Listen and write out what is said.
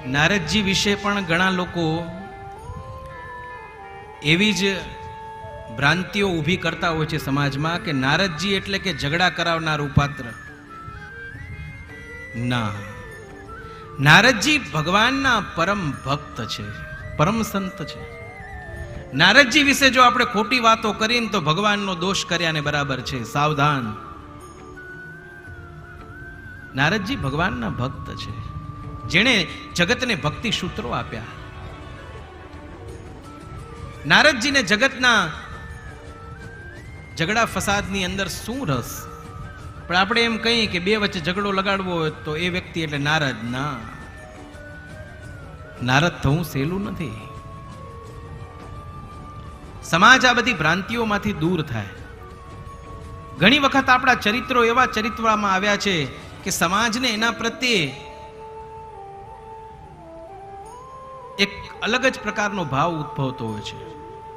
નારદજી વિશે પણ ઘણા લોકો એવી જ ભ્રાંતિઓ ઊભી કરતા હોય છે સમાજમાં કે નારદજી એટલે કે ઝઘડા કરાવનારું પાત્ર. ના, નારદજી ભગવાનના પરમ ભક્ત છે, પરમ સંત છે. નારદજી વિશે જો આપણે ખોટી વાતો કરીને તો ભગવાનનો દોષ કર્યાને બરાબર છે. સાવધાન. નારદજી ભગવાનના ભક્ત છે, જેણે જગતને ભક્તિ સૂત્રો આપ્યા. નારદજીને જગતના ઝઘડા ફસાદની અંદર શું રસ? પણ આપણે એમ કહીએ કે બે વચ્ચે ઝઘડો લગાડવો હોય તો એ વ્યક્તિ એટલે નારદ. ના, નારદ થવું સહેલું નથી. સમાજ આ બધી ભ્રાંતિઓમાંથી દૂર થાય. ઘણી વખત આપણા ચરિત્રો એવા ચરિત્રમાં આવ્યા છે કે સમાજને એના પ્રત્યે એક અલગ જ પ્રકારનો ભાવ ઉદ્ભવતો હોય છે.